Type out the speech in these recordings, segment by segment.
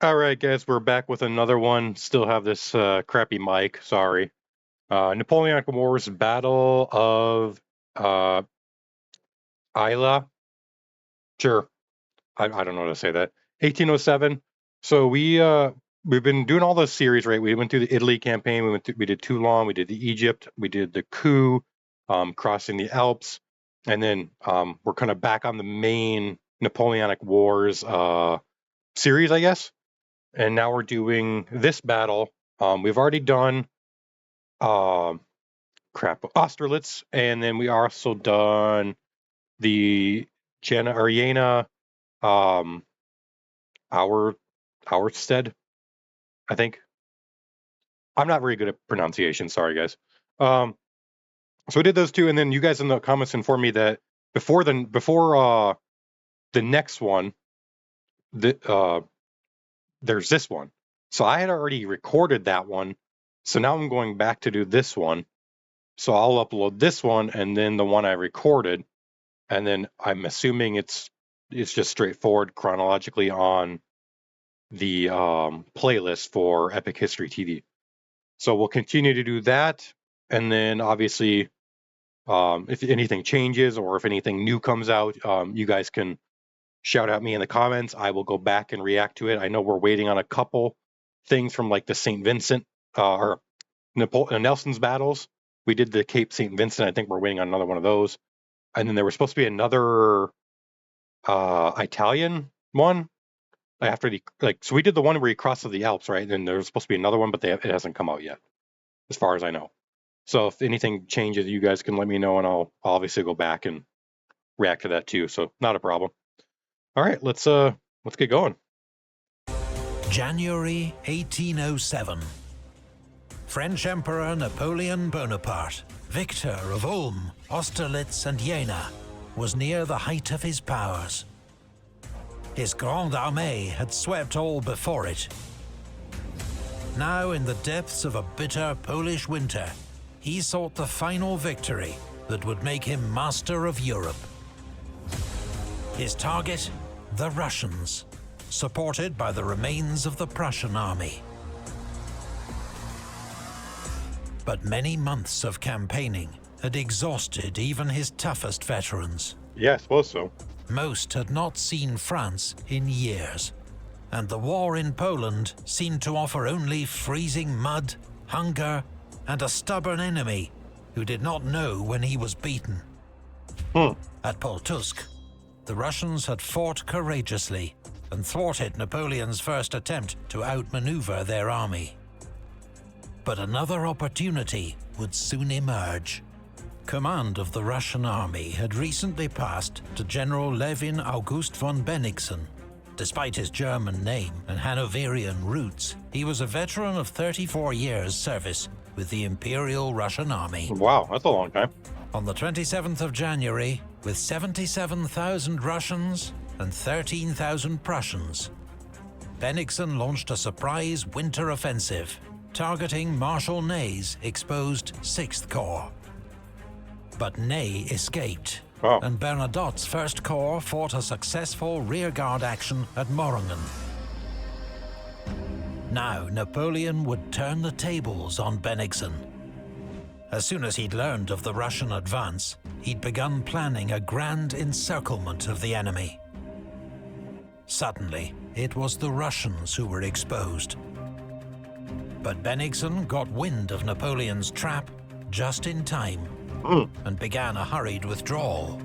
All right, guys, we're back with another one. Still have this crappy mic. Sorry. Napoleonic Wars, Battle of uh, Eylau. Sure, I don't know how to say that. 1807. So we've been doing all those series, right? We went through the Italy campaign. We did Toulon. We did the Egypt. We did the coup, crossing the Alps, and then we're kind of back on the main Napoleonic Wars series, I guess. And now we're doing this battle. We've already done um, Austerlitz, and then we also done the Jena um, our Auerstead, I think. I'm not very good at pronunciation. Sorry, guys. Um, so we did those two, and then you guys in the comments informed me that before the next one, there's this one. So I had already recorded that one. So now I'm going back to do this one. So I'll upload this one and then the one I recorded, and then I'm assuming it's just straightforward chronologically on the playlist for Epic History TV. So we'll continue to do that, and then obviously, if anything changes or if anything new comes out, you guys can shout at me in the comments. I will go back and react to it. I know we're waiting on a couple things from like the St. Vincent or Nelson's battles. We did the Cape St. Vincent. I think we're waiting on another one of those. And then there was supposed to be another Italian one after so we did the one where he crosses the Alps, right? And there's supposed to be another one, but it hasn't come out yet, as far as I know. So if anything changes, you guys can let me know, and I'll obviously go back and react to that too. So not a problem. All right, let's get going. January 1807. French Emperor Napoleon Bonaparte, victor of Ulm, Austerlitz and Jena, was near the height of his powers. His Grande Armée had swept all before it. Now, in the depths of a bitter Polish winter, he sought the final victory that would make him master of Europe. His target? The Russians, supported by the remains of the Prussian army. But many months of campaigning had exhausted even his toughest veterans. Yeah, I suppose so. Most had not seen France in years, and the war in Poland seemed to offer only freezing mud, hunger, and a stubborn enemy who did not know when he was beaten. At Pultusk, the Russians had fought courageously and thwarted Napoleon's first attempt to outmaneuver their army. But another opportunity would soon emerge. Command of the Russian army had recently passed to General Levin August von Bennigsen. Despite his German name and Hanoverian roots, he was a veteran of 34 years' service with the Imperial Russian Army. Wow, that's a long time. On the 27th of January, with 77,000 Russians and 13,000 Prussians, Bennigsen launched a surprise winter offensive, targeting Marshal Ney's exposed 6th Corps. But Ney escaped, and Bernadotte's 1st Corps fought a successful rearguard action at Moringen. Now Napoleon would turn the tables on Bennigsen. As soon as he'd learned of the Russian advance, he'd begun planning a grand encirclement of the enemy. Suddenly, it was the Russians who were exposed. But Bennigsen got wind of Napoleon's trap just in time and began a hurried withdrawal.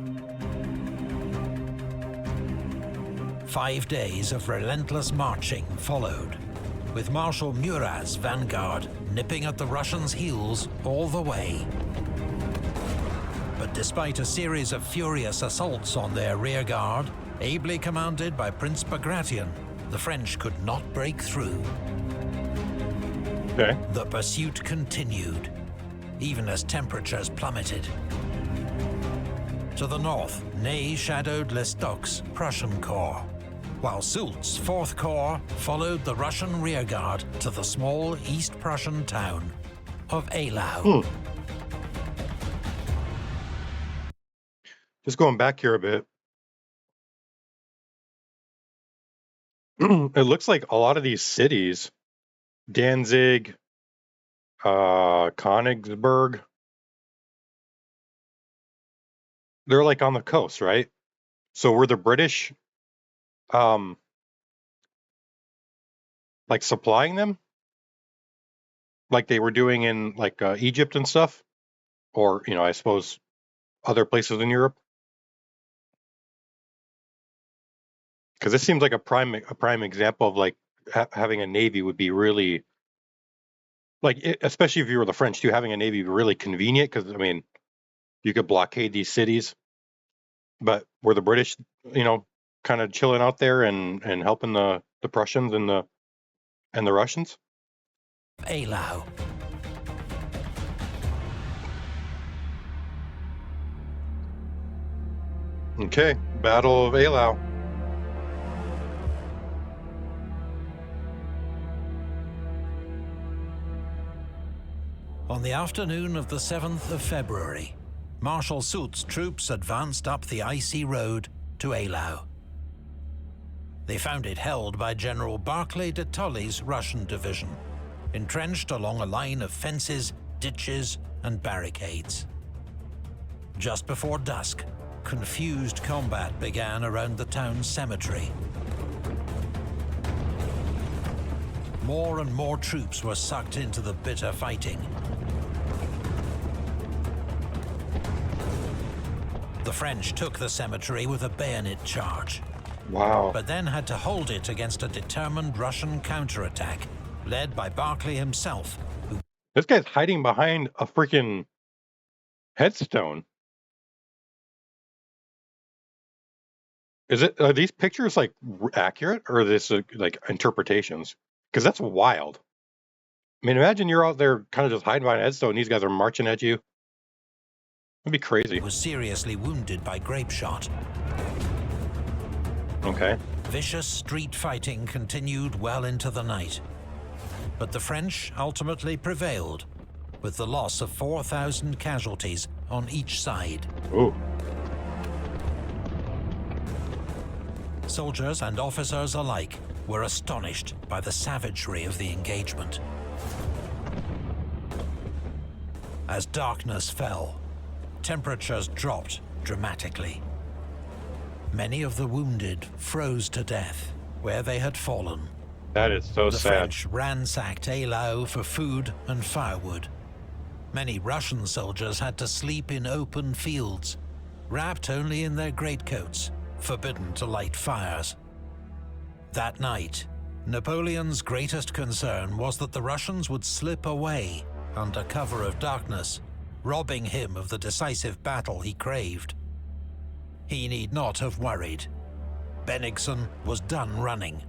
5 days of relentless marching followed, with Marshal Murat's vanguard nipping at the Russians' heels all the way. But despite a series of furious assaults on their rearguard, ably commanded by Prince Bagration, the French could not break through. Okay. The pursuit continued, even as temperatures plummeted. To the north, Ney shadowed Lestocq's Prussian Corps, while Soult's 4th Corps followed the Russian rearguard to the small East Prussian town of Eylau. Just going back here a bit. it looks like a lot of these cities, Danzig, Königsberg, they're like on the coast, right? So were the British like supplying them like they were doing in like Egypt and stuff, or I suppose other places in Europe? Because this seems like a prime example of like having a navy would be really like, especially if you were the French too, having a navy would be really convenient because I mean you could blockade these cities. But were the British, kind of chilling out there and helping the Prussians and the Russians? Eylau. Okay, Battle of Eylau. On the afternoon of the 7th of February, Marshal Soult's troops advanced up the icy road to Eylau. They found it held by General Barclay de Tolly's Russian division, entrenched along a line of fences, ditches, and barricades. Just before dusk, confused combat began around the town's cemetery. More and more troops were sucked into the bitter fighting. The French took the cemetery with a bayonet charge. Wow. But then had to hold it against a determined Russian counterattack, led by Barclay himself, who... This guy's hiding behind a freaking headstone. Are these pictures like accurate, or are this like interpretations? Because that's wild. I mean, imagine you're out there kind of just hiding behind a headstone and these guys are marching at you. It'd be crazy. Was seriously wounded by grape shot. Okay. Vicious street fighting continued well into the night. But the French ultimately prevailed, with the loss of 4,000 casualties on each side. Ooh. Soldiers and officers alike were astonished by the savagery of the engagement. As darkness fell, temperatures dropped dramatically. Many of the wounded froze to death where they had fallen. That is so The sad. French ransacked Eylau for food and firewood. Many Russian soldiers had to sleep in open fields, wrapped only in their greatcoats, forbidden to light fires. That night, Napoleon's greatest concern was that the Russians would slip away under cover of darkness, robbing him of the decisive battle he craved. He need not have worried. Bennigsen was done running.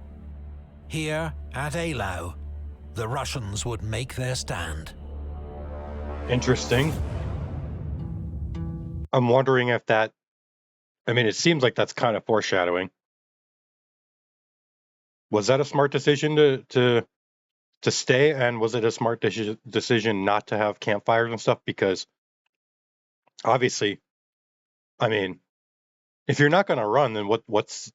Here, at Eylau, the Russians would make their stand. Interesting. I'm wondering if that... I mean, it seems like that's kind of foreshadowing. Was that a smart decision to stay, and was it a smart decision not to have campfires and stuff? Because obviously, I mean, if you're not going to run, then what's...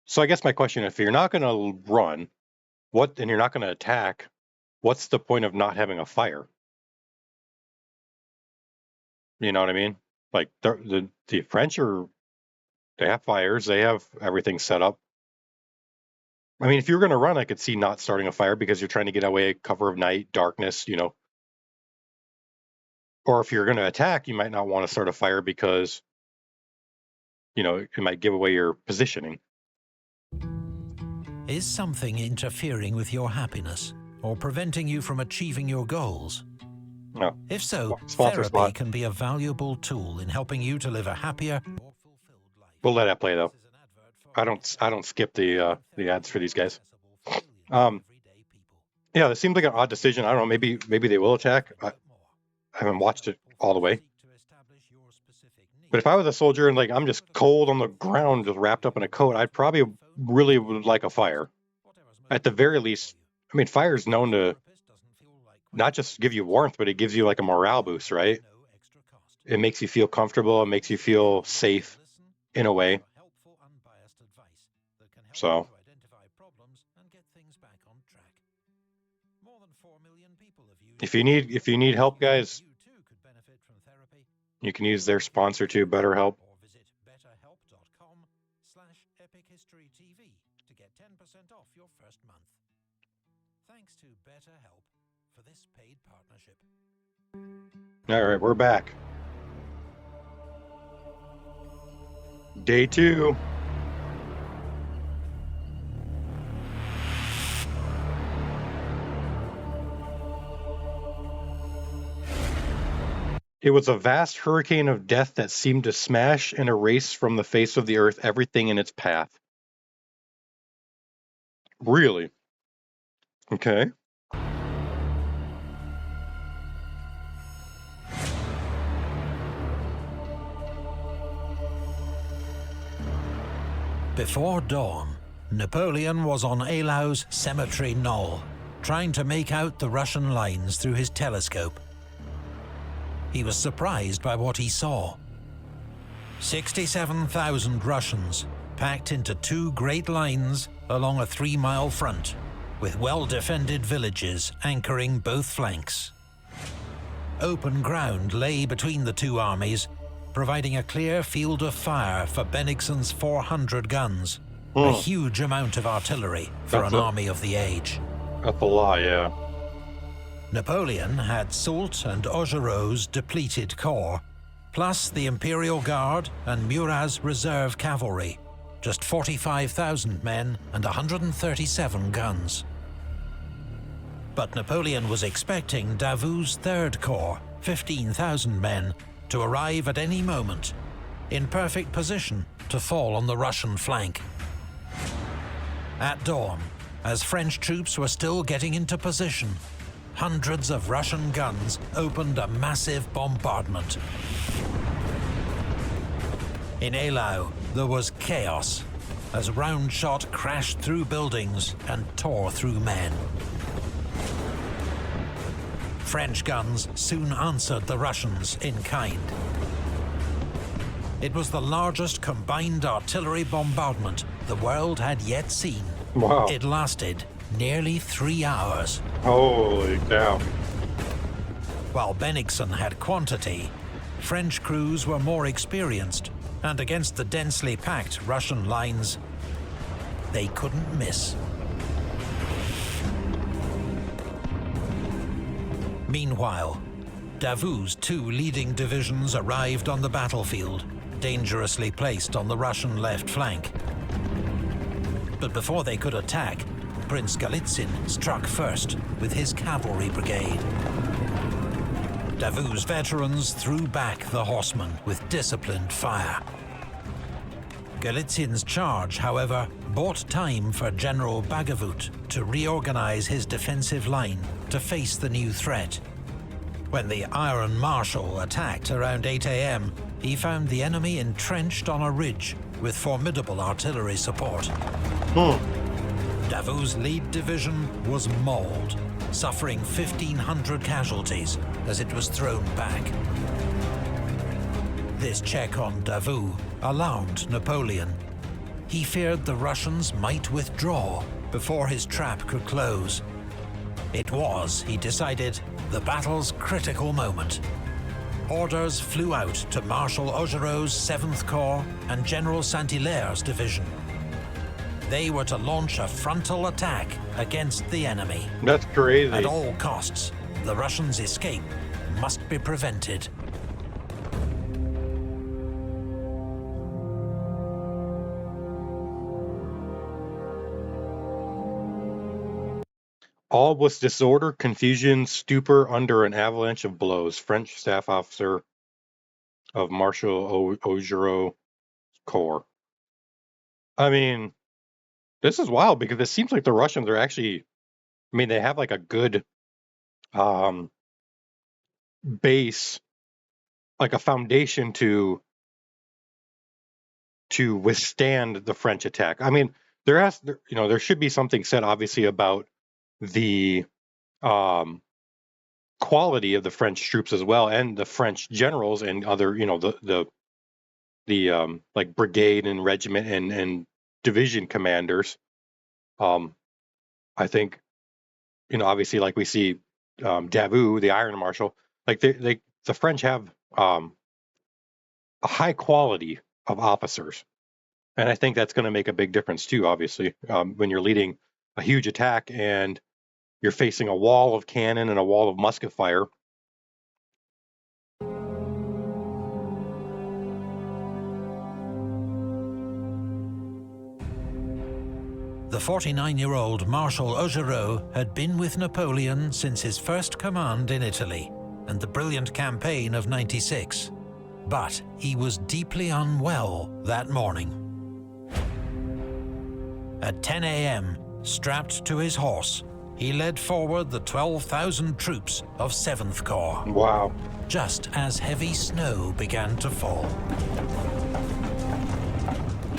So I guess my question, if you're not going to run, and you're not going to attack, what's the point of not having a fire? You know what I mean? Like the French they have fires, they have everything set up. I mean, if you're going to run, I could see not starting a fire because you're trying to get away, cover of night, darkness, Or if you're going to attack, you might not want to start a fire because, it might give away your positioning. Is something interfering with your happiness or preventing you from achieving your goals? No. If so, Sponsor therapy spot. can be a valuable tool in helping you to live a happier, more fulfilled life. We'll let that play though. I don't skip the ads for these guys. Yeah, this seems like an odd decision. I don't know. Maybe they will attack. I haven't watched it all the way. But if I was a soldier and I'm just cold on the ground, just wrapped up in a coat, I'd probably really would like a fire. At the very least, I mean, fire is known to not just give you warmth, but it gives you like a morale boost, right? It makes you feel comfortable. It makes you feel safe in a way. So If you need help, guys, you can use their sponsor too, BetterHelp. Or visit betterhelp.com/epichistorytv to get 10% off your first month. Thanks to BetterHelp for this paid partnership. All right, we're back. Day 2. It was a vast hurricane of death that seemed to smash and erase from the face of the earth everything in its path. Really? Okay. Before dawn, Napoleon was on Eylau's cemetery knoll, trying to make out the Russian lines through his telescope. He was surprised by what he saw. 67,000 Russians packed into 2 great lines along a 3-mile front, with well-defended villages anchoring both flanks. Open ground lay between the 2 armies, providing a clear field of fire for Bennigsen's 400 guns, a huge amount of artillery for an army of the age. That's a lot, yeah. Napoleon had Soult and Augereau's depleted corps, plus the Imperial Guard and Murat's reserve cavalry, just 45,000 men and 137 guns. But Napoleon was expecting Davout's Third Corps, 15,000 men, to arrive at any moment, in perfect position to fall on the Russian flank. At dawn, as French troops were still getting into position, hundreds of Russian guns opened a massive bombardment. In Eylau, there was chaos, as round shot crashed through buildings and tore through men. French guns soon answered the Russians in kind. It was the largest combined artillery bombardment the world had yet seen. Wow. It lasted nearly 3 hours. Holy cow. While Bennigsen had quantity, French crews were more experienced, and against the densely packed Russian lines, they couldn't miss. Meanwhile, Davout's 2 leading divisions arrived on the battlefield, dangerously placed on the Russian left flank. But before they could attack, Prince Golitsyn struck first with his cavalry brigade. Davout's veterans threw back the horsemen with disciplined fire. Golitsyn's charge, however, bought time for General Davout to reorganize his defensive line to face the new threat. When the Iron Marshal attacked around 8 a.m., he found the enemy entrenched on a ridge with formidable artillery support. Davout's lead division was mauled, suffering 1,500 casualties as it was thrown back. This check on Davout alarmed Napoleon. He feared the Russians might withdraw before his trap could close. It was, he decided, the battle's critical moment. Orders flew out to Marshal Augereau's 7th Corps and General Saint-Hilaire's division. They were to launch a frontal attack against the enemy. That's crazy. At all costs, the Russians' escape must be prevented. All was disorder, confusion, stupor under an avalanche of blows. French staff officer of Marshal Augereau Corps. I mean, this is wild because it seems like the Russians are actually, I mean, they have like a good base, like a foundation to withstand the French attack. I mean, there should be something said, obviously, about the quality of the French troops as well, and the French generals and other, the like brigade and regiment and division commanders. I think, obviously, like we see Davout, the Iron Marshal. Like the French have a high quality of officers, and I think that's going to make a big difference too. Obviously, when you're leading a huge attack and you're facing a wall of cannon and a wall of musket fire. The 49-year-old Marshal Augereau had been with Napoleon since his first command in Italy and the brilliant campaign of '96. But he was deeply unwell that morning. At 10 a.m., strapped to his horse, he led forward the 12,000 troops of 7th Corps. Wow. Just as heavy snow began to fall.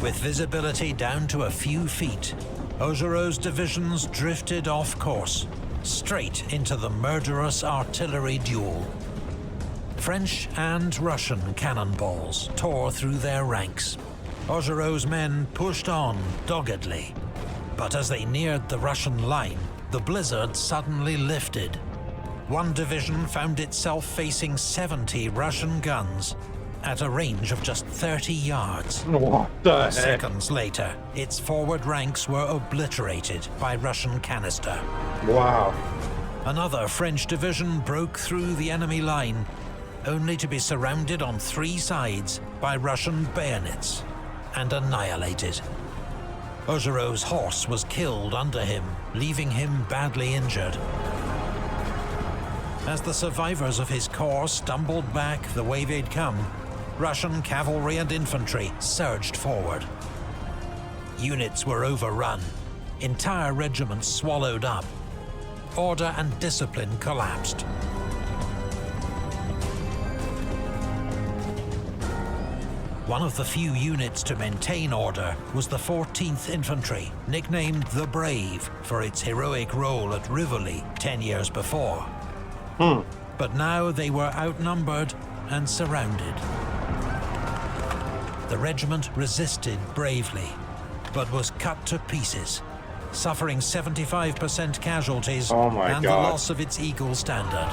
With visibility down to a few feet, Augereau's divisions drifted off course, straight into the murderous artillery duel. French and Russian cannonballs tore through their ranks. Augereau's men pushed on doggedly. But as they neared the Russian line, the blizzard suddenly lifted. One division found itself facing 70 Russian guns at a range of just 30 yards. What the heck? Seconds later, its forward ranks were obliterated by Russian canister. Wow. Another French division broke through the enemy line, only to be surrounded on 3 sides by Russian bayonets and annihilated. Augereau's horse was killed under him, leaving him badly injured. As the survivors of his corps stumbled back the way they'd come, Russian cavalry and infantry surged forward. Units were overrun, entire regiments swallowed up. Order and discipline collapsed. One of the few units to maintain order was the 14th Infantry, nicknamed the Brave for its heroic role at Rivoli 10 years before. But now they were outnumbered and surrounded. The regiment resisted bravely, but was cut to pieces, suffering 75% casualties and the loss of its Eagle standard.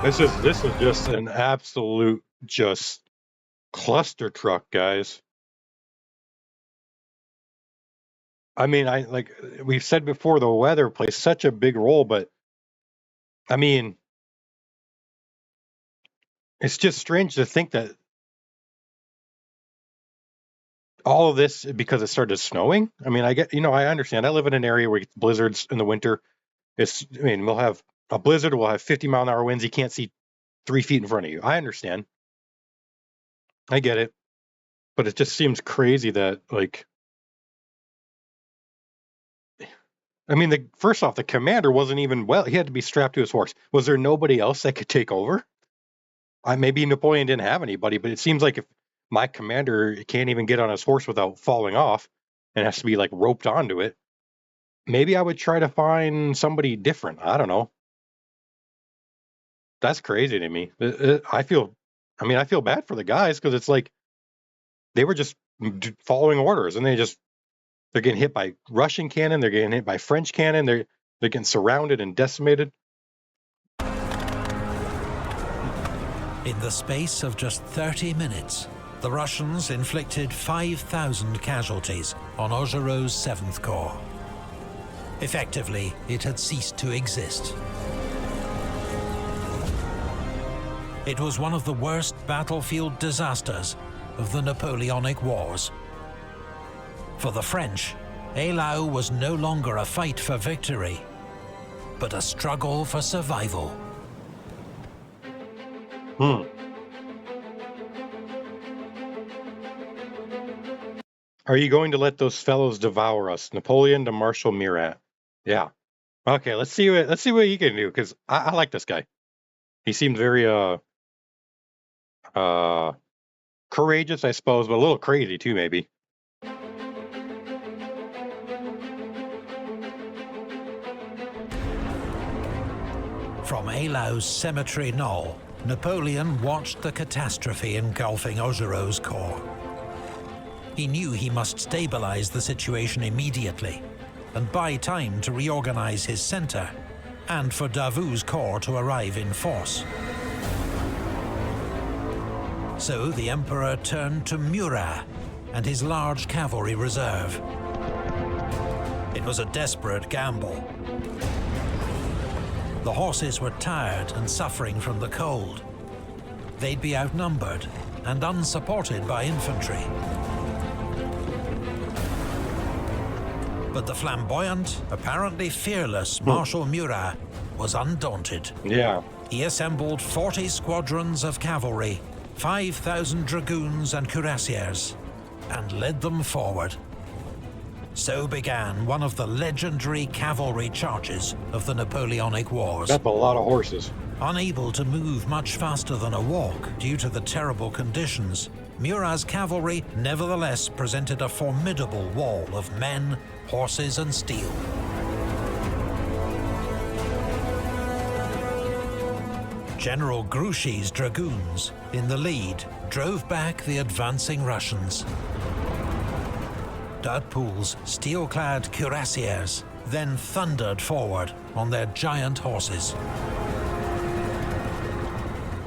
This is just an absolute just cluster truck, guys. I mean, like we've said before, the weather plays such a big role, but I mean, it's just strange to think that all of this because it started snowing. I mean, I understand. I live in an area where it's blizzards in the winter. We'll have a blizzard. We'll have 50-mile-an-hour winds. You can't see 3 feet in front of you. I understand. I get it. But it just seems crazy that, like, I mean, first off, the commander wasn't even he had to be strapped to his horse. Was there nobody else that could take over? Maybe Napoleon didn't have anybody, but it seems like if my commander can't even get on his horse without falling off and has to be like roped onto it, maybe I would try to find somebody different. I don't know. That's crazy to me. I feel bad for the guys because it's like they were just following orders and they're getting hit by Russian cannon. They're getting hit by French cannon. They're getting surrounded and decimated. In the space of just 30 minutes, the Russians inflicted 5,000 casualties on Augereau's 7th Corps. Effectively, it had ceased to exist. It was one of the worst battlefield disasters of the Napoleonic Wars. For the French, Eylau was no longer a fight for victory, but a struggle for survival. Are you going to let those fellows devour us? Napoleon to Marshal Murat. Yeah. Okay, let's see what he can do, because I like this guy. He seemed very courageous, I suppose, but a little crazy too, maybe. From Eylau's cemetery knoll, Napoleon watched the catastrophe engulfing Augereau's corps. He knew he must stabilize the situation immediately and buy time to reorganize his center and for Davout's corps to arrive in force. So the Emperor turned to Murat and his large cavalry reserve. It was a desperate gamble. The horses were tired and suffering from the cold. They'd be outnumbered and unsupported by infantry. But the flamboyant, apparently fearless Marshal Murat was undaunted. Yeah. He assembled 40 squadrons of cavalry, 5,000 dragoons and cuirassiers, and led them forward. So began one of the legendary cavalry charges of the Napoleonic Wars. That's a lot of horses. Unable to move much faster than a walk due to the terrible conditions, Murat's cavalry nevertheless presented a formidable wall of men, horses and steel. General Grouchy's dragoons, in the lead, drove back the advancing Russians. Davout's steel-clad cuirassiers then thundered forward on their giant horses.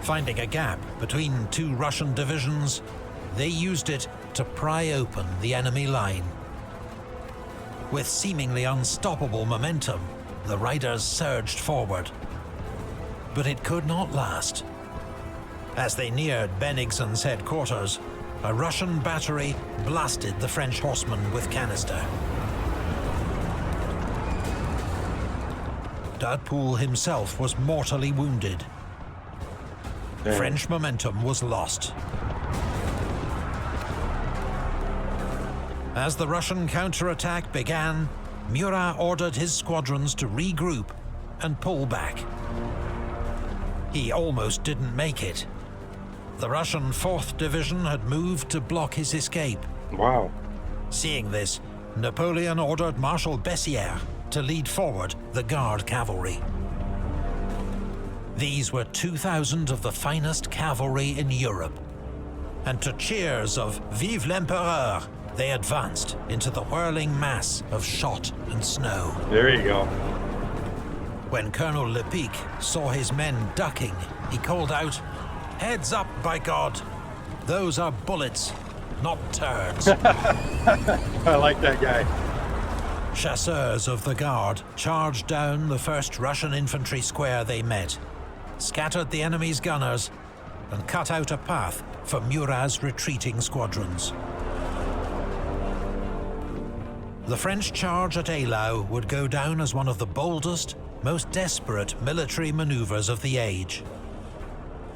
Finding a gap between two Russian divisions, they used it to pry open the enemy line. With seemingly unstoppable momentum, the riders surged forward. But it could not last. As they neared Bennigsen's headquarters, a Russian battery blasted the French horsemen with canister. Davout himself was mortally wounded. French momentum was lost. As the Russian counterattack began, Murat ordered his squadrons to regroup and pull back. He almost didn't make it. The Russian 4th Division had moved to block his escape. Wow. Seeing this, Napoleon ordered Marshal Bessières to lead forward the Guard cavalry. These were 2,000 of the finest cavalry in Europe. And to cheers of "Vive l'Empereur," they advanced into the whirling mass of shot and snow. There you go. When Colonel Lepic saw his men ducking, he called out, "Heads up, by God! Those are bullets, not turds." I like that guy. Chasseurs of the Guard charged down the first Russian infantry square they met, scattered the enemy's gunners, and cut out a path for Murat's retreating squadrons. The French charge at Eylau would go down as one of the boldest, most desperate military maneuvers of the age.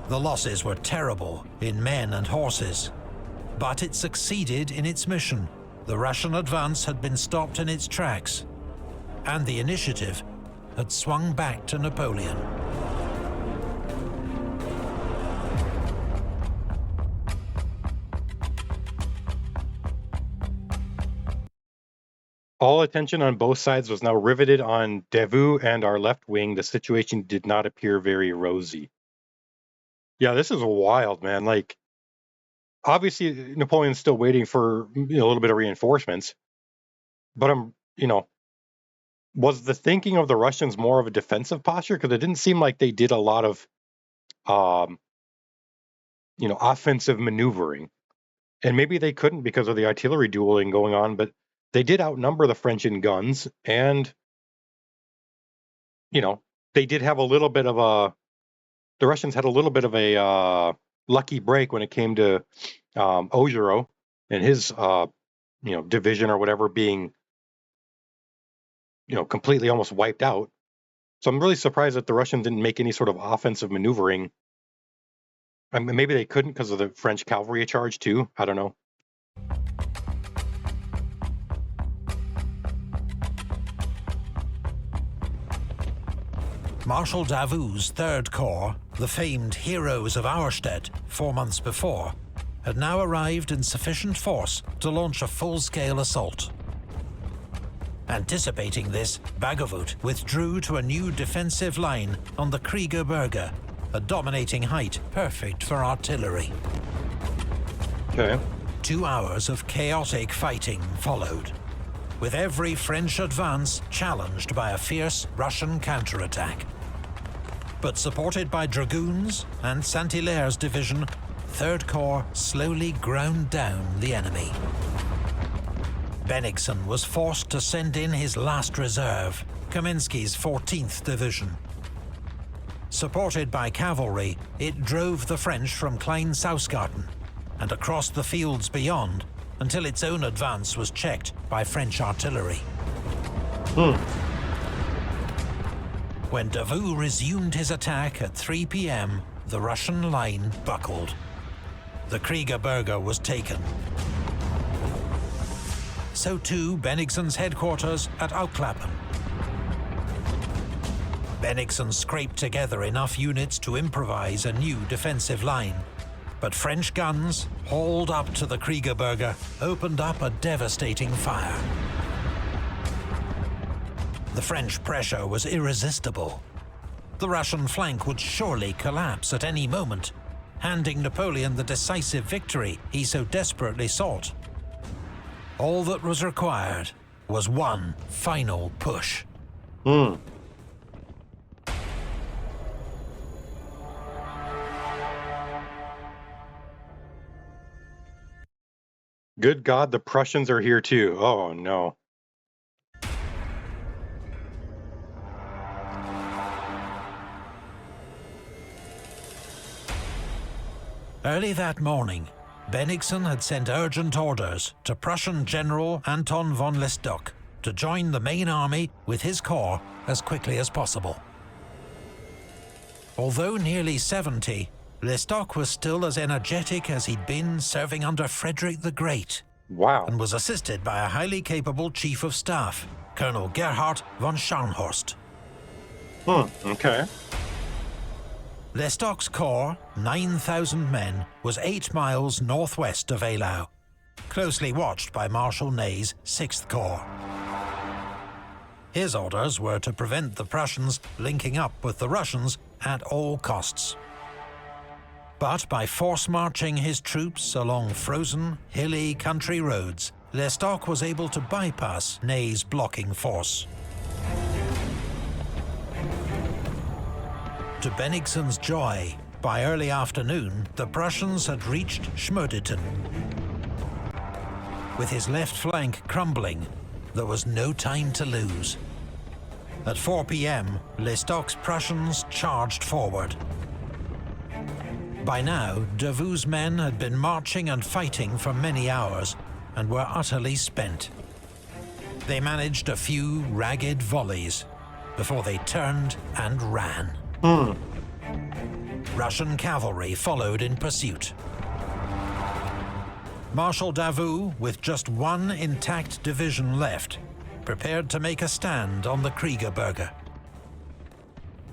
The losses were terrible in men and horses, but it succeeded in its mission. The Russian advance had been stopped in its tracks, and the initiative had swung back to Napoleon. All attention on both sides was now riveted on Davout and our left wing. The situation did not appear very rosy. Yeah, this is wild, man. Like, obviously, Napoleon's still waiting for a little bit of reinforcements. But was the thinking of the Russians more of a defensive posture? Because it didn't seem like they did a lot of, offensive maneuvering. And maybe they couldn't because of the artillery dueling going on, but they did outnumber the French in guns, and, they did have a little bit of the Russians had a little bit of a lucky break when it came to Augereau and his, division or whatever being, completely almost wiped out. So I'm really surprised that the Russians didn't make any sort of offensive maneuvering. I mean, maybe they couldn't because of the French cavalry charge too. I don't know. Marshal Davout's 3rd Corps, the famed heroes of Auerstedt 4 months before, had now arrived in sufficient force to launch a full-scale assault. Anticipating this, Davout withdrew to a new defensive line on the Kriegerberge, a dominating height perfect for artillery. Okay. 2 hours of chaotic fighting followed. with every French advance challenged by a fierce Russian counterattack. But supported by dragoons and Saint-Hilaire's division, 3rd Corps slowly ground down the enemy. Bennigsen was forced to send in his last reserve, Kaminsky's 14th Division. Supported by cavalry, it drove the French from Klein-Sausgarten and across the fields beyond until its own advance was checked by French artillery. When Davout resumed his attack at 3 p.m, the Russian line buckled. The Kriegerberger was taken. So too Bennigsen's headquarters at Auklappen. Bennigsen scraped together enough units to improvise a new defensive line, but French guns, hauled up to the Kriegerberger, opened up a devastating fire. The French pressure was irresistible. The Russian flank would surely collapse at any moment, handing Napoleon the decisive victory he so desperately sought. All that was required was one final push. Good God, the Prussians are here too. Oh no. Early that morning, Bennigsen had sent urgent orders to Prussian General Anton von Lestock to join the main army with his corps as quickly as possible. Although nearly 70, Lestock was still as energetic as he'd been serving under Frederick the Great. Wow. And was assisted by a highly capable Chief of Staff, Colonel Gerhard von Scharnhorst. Okay. Lestock's corps, 9,000 men, was 8 miles northwest of Eylau, closely watched by Marshal Ney's 6th Corps. His orders were to prevent the Prussians linking up with the Russians at all costs. But by force-marching his troops along frozen, hilly country roads, Lestock was able to bypass Ney's blocking force. To Bennigsen's joy, by early afternoon, the Prussians had reached Schmödeten. With his left flank crumbling, there was no time to lose. At 4 p.m, Lestock's Prussians charged forward. By now, Davout's men had been marching and fighting for many hours and were utterly spent. They managed a few ragged volleys before they turned and ran. Russian cavalry followed in pursuit. Marshal Davout, with just one intact division left, prepared to make a stand on the Kriegerberger.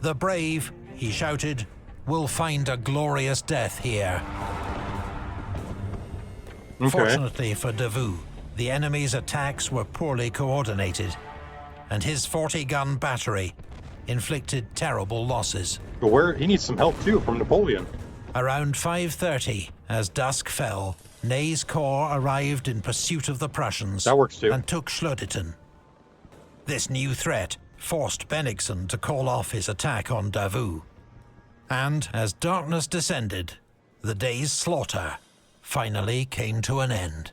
"The brave," he shouted, "will find a glorious death here." Okay. Fortunately for Davout, the enemy's attacks were poorly coordinated, and his 40-gun battery inflicted terrible losses. But he needs some help too from Napoleon. Around 5:30, as dusk fell, Ney's corps arrived in pursuit of the Prussians. That works too. And took Schmödeten. This new threat forced Bennigsen to call off his attack on Davout. And as darkness descended, the day's slaughter finally came to an end.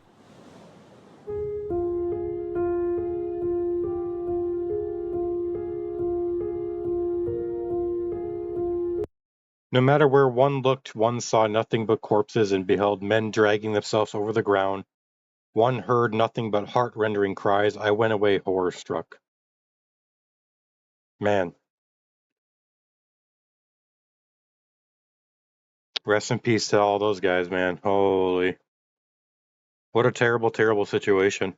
No matter where one looked, one saw nothing but corpses and beheld men dragging themselves over the ground. One heard nothing but heart-rending cries. I went away horror-struck. Man. Rest in peace to all those guys, man. Holy. What a terrible, terrible situation.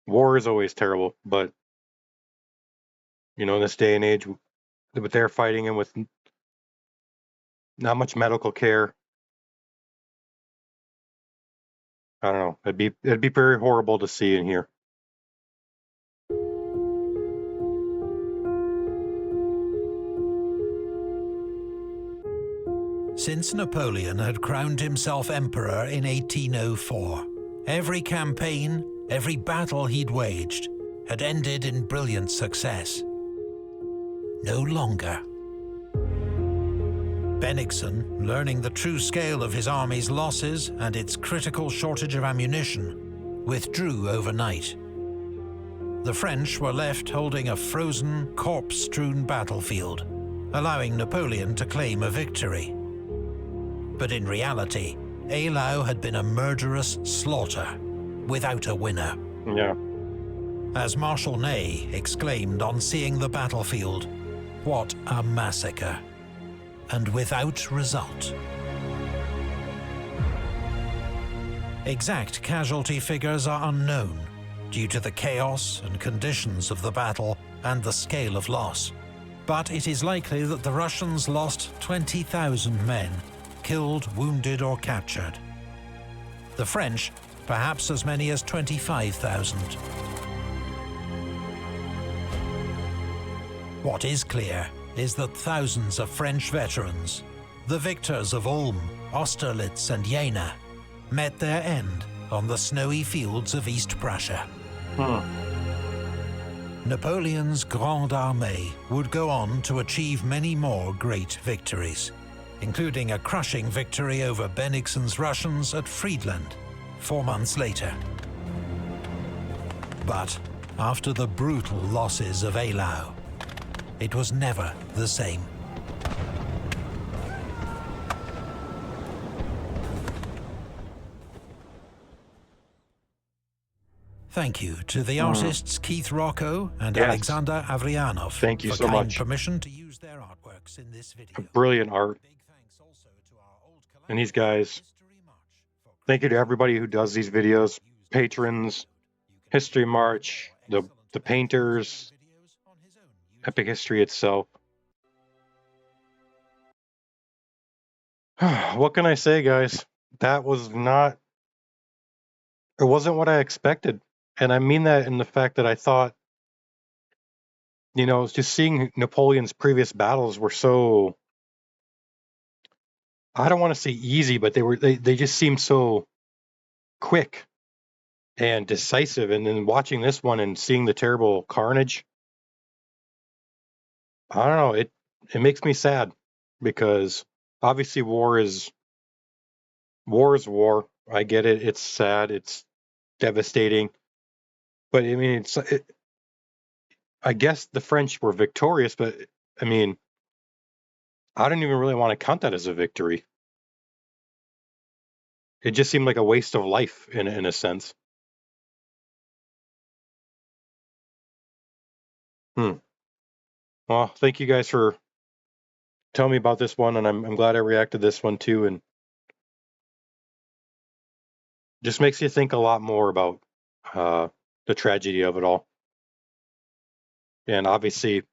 War is always terrible, but, you know, in this day and age, what they're fighting in with not much medical care. I don't know. It'd be very horrible to see and hear. Since Napoleon had crowned himself emperor in 1804, every campaign, every battle he'd waged, had ended in brilliant success. No longer. Bennigsen, learning the true scale of his army's losses and its critical shortage of ammunition, withdrew overnight. The French were left holding a frozen, corpse-strewn battlefield, allowing Napoleon to claim a victory. But in reality, Eylau had been a murderous slaughter, without a winner. Yeah. As Marshal Ney exclaimed on seeing the battlefield, "What a massacre!" and without result. Exact casualty figures are unknown, due to the chaos and conditions of the battle and the scale of loss. But it is likely that the Russians lost 20,000 men, killed, wounded or captured. The French, perhaps as many as 25,000. What is clear is that thousands of French veterans, the victors of Ulm, Austerlitz and Jena, met their end on the snowy fields of East Prussia. Napoleon's Grande Armée would go on to achieve many more great victories, including a crushing victory over Bennigsen's Russians at Friedland 4 months later. But after the brutal losses of Eylau, it was never the same. Thank you to the artists Keith Rocco and Alexander Avrianov Thank you for so kind much. permission to use their artworks in this video. Brilliant art. Big thanks also to our old And these guys, History March for thank you to everybody who does these videos, patrons, History March, the painters, videos on his own YouTube. Epic History itself. What can I say, guys? That was not... It wasn't what I expected. And I mean that in the fact that I thought, you know, just seeing Napoleon's previous battles were so... I don't want to say easy, but they just seemed so quick and decisive. And then watching this one and seeing the terrible carnage, I don't know, it makes me sad, because obviously war is war. I get it. It's sad. It's devastating. But I mean, I guess the French were victorious, but I mean, I don't even really want to count that as a victory. It just seemed like a waste of life in a sense. Well, thank you guys for telling me about this one, and I'm glad I reacted to this one too, and just makes you think a lot more about the tragedy of it all. And obviously,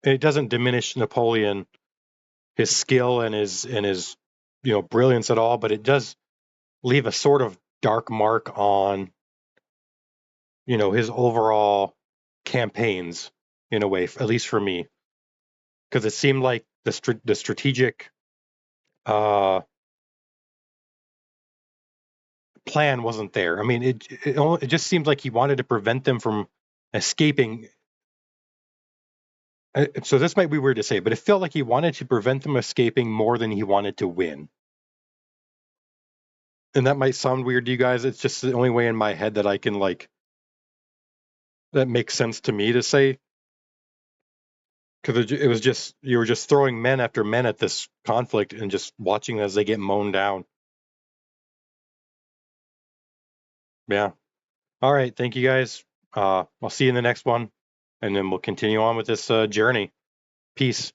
it doesn't diminish Napoleon, his skill and his brilliance at all, but it does leave a sort of dark mark on his overall campaigns, in a way, at least for me, because it seemed like the strategic plan wasn't there. I mean, it just seemed like he wanted to prevent them from escaping. So this might be weird to say, but it felt like he wanted to prevent them escaping more than he wanted to win. And that might sound weird to you guys. It's just the only way in my head that I can that makes sense to me to say. Because it was just, you were just throwing men after men at this conflict and just watching as they get mown down. Yeah. All right. Thank you guys. I'll see you in the next one, and then we'll continue on with this journey. Peace.